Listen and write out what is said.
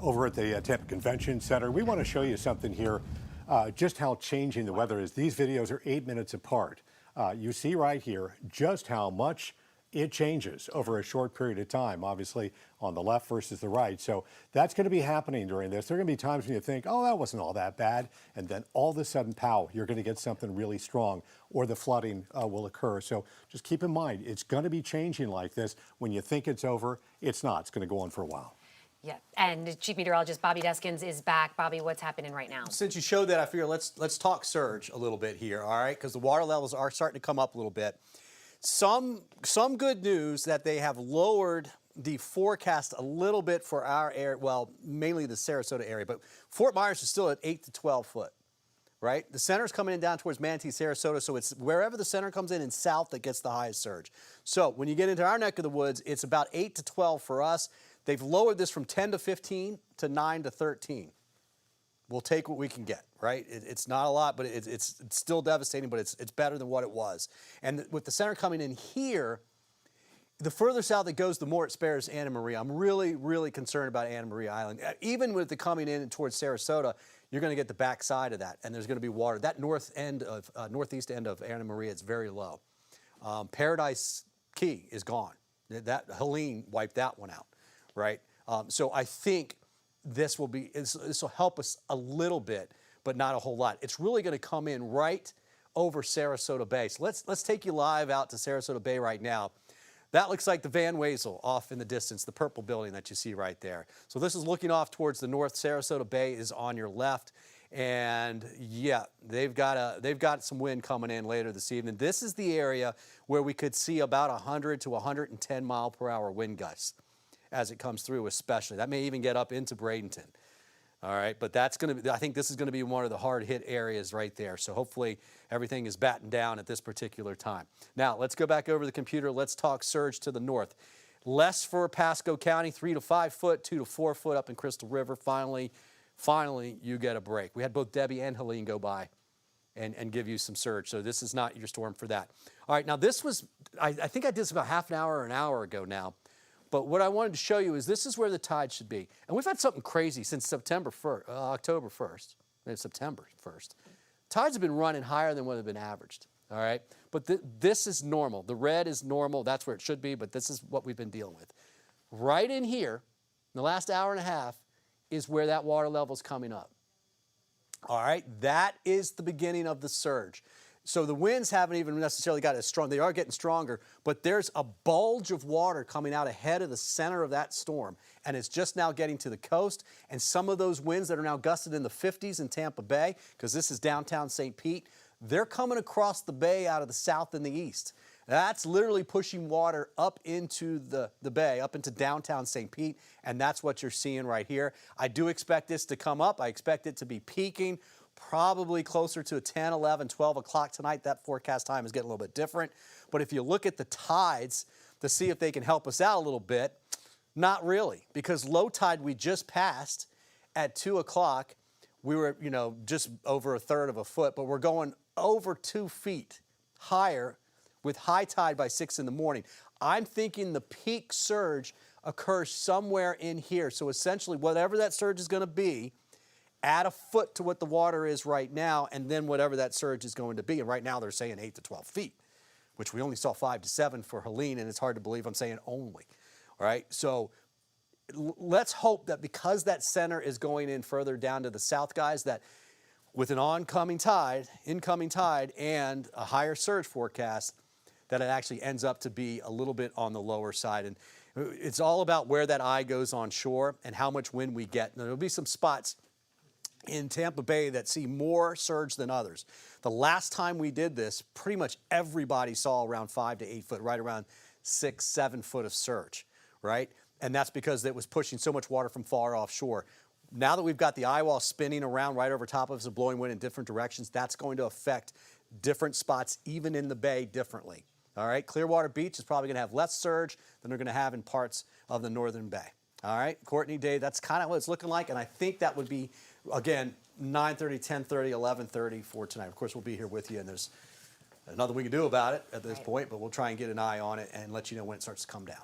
over at the Tampa Convention Center. We want to show you something here, just how changing the weather is. These videos are 8 minutes apart. You see right here just how much it changes over a short period of time, obviously on the left versus the right. So that's going to be happening during this. There are going to be times when you think, oh, that wasn't all that bad. And then all of a sudden, pow, you're going to get something really strong, or the flooding will occur. So just keep in mind, it's going to be changing like this. When you think it's over, it's not. It's going to go on for a while. Yeah, and Chief Meteorologist Bobby Deskins is back. Bobby, what's happening right now? Since you showed that, I figure let's talk surge a little bit here, all right? Because the water levels are starting to come up a little bit. Some good news that they have lowered the forecast a little bit for our area, well, mainly the Sarasota area, but Fort Myers is still at 8 to 12 foot, right? The center's coming in down towards Manatee, Sarasota, so it's wherever the center comes in south that gets the highest surge. So when you get into our neck of the woods, it's about 8 to 12 for us. They've lowered this from 10 to 15 to 9 to 13. We'll take what we can get, right? It's not a lot, but it's still devastating, but it's better than what it was. And with the center coming in here, the further south it goes, the more it spares Anna Maria. I'm really, really concerned about Anna Maria Island. Even with the coming in towards Sarasota, you're going to get the backside of that, and there's going to be water. That northeast end of Anna Maria is very low. Paradise Key is gone. That Helene wiped that one out, right? So I think this will help us a little bit, but not a whole lot. It's really going to come in right over Sarasota Bay. So let's take you live out to Sarasota Bay right now. That looks like the Van Wezel off in the distance, the purple building that you see right there. So this is looking off towards the north. Sarasota Bay is on your left. And yeah, they've got some wind coming in later this evening. This is the area where we could see about 100 to 110 mile per hour wind gusts as it comes through, especially. That may even get up into Bradenton. All right, but that's going to be, I think this is going to be one of the hard hit areas right there. So hopefully everything is battened down at this particular time. Now, let's go back over the computer. Let's talk surge to the north. Less for Pasco County, 3 to 5 foot, 2 to 4 foot up in Crystal River. Finally, you get a break. We had both Debbie and Helene go by and give you some surge. So this is not your storm for that. All right, now this was, I think I did this about half an hour or an hour ago now. But what I wanted to show you is this is where the tide should be. And we've had something crazy since October 1st, maybe September 1st. Tides have been running higher than what have been averaged, all right? But this is normal. The red is normal. That's where it should be, but this is what we've been dealing with. Right in here, in the last hour and a half, is where that water level is coming up. All right, that is the beginning of the surge. So the winds haven't even necessarily got as strong. They are getting stronger, but there's a bulge of water coming out ahead of the center of that storm, and it's just now getting to the coast. And some of those winds that are now gusted in the 50s in Tampa Bay, because this is downtown St. Pete, they're coming across the bay out of the south and the east. That's literally pushing water up into the bay, up into downtown St. Pete, and that's what you're seeing right here. I do expect this to come up. I expect it to be peaking probably closer to 10, 11, 12 o'clock tonight. That forecast time is getting a little bit different. But if you look at the tides to see if they can help us out a little bit, not really, because low tide we just passed at 2 o'clock. We were, just over a third of a foot, but we're going over 2 feet higher with high tide by 6 in the morning. I'm thinking the peak surge occurs somewhere in here. So essentially, whatever that surge is going to be, add a foot to what the water is right now, and then whatever that surge is going to be. And right now they're saying 8 to 12 feet, which we only saw 5 to 7 for Helene, and it's hard to believe I'm saying only. All right, so let's hope that because that center is going in further down to the south, guys, that with an incoming tide, and a higher surge forecast, that it actually ends up to be a little bit on the lower side. And it's all about where that eye goes on shore and how much wind we get. Now, there'll be some spots in Tampa Bay that see more surge than others. The last time we did this, pretty much everybody saw around 5 to 8 foot, right around 6, 7 foot of surge, right? And that's because it was pushing so much water from far offshore. Now that we've got the eye wall spinning around right over top of us, blowing wind in different directions, that's going to affect different spots, even in the bay, differently. All right, Clearwater Beach is probably going to have less surge than they're going to have in parts of the northern bay. All right, Courtney, Dave, that's kind of what it's looking like, and I think that would be, again, 9:30, 10:30, 11:30 for tonight. Of course, we'll be here with you, and there's nothing we can do about it at this point, but we'll try and get an eye on it and let you know when it starts to come down.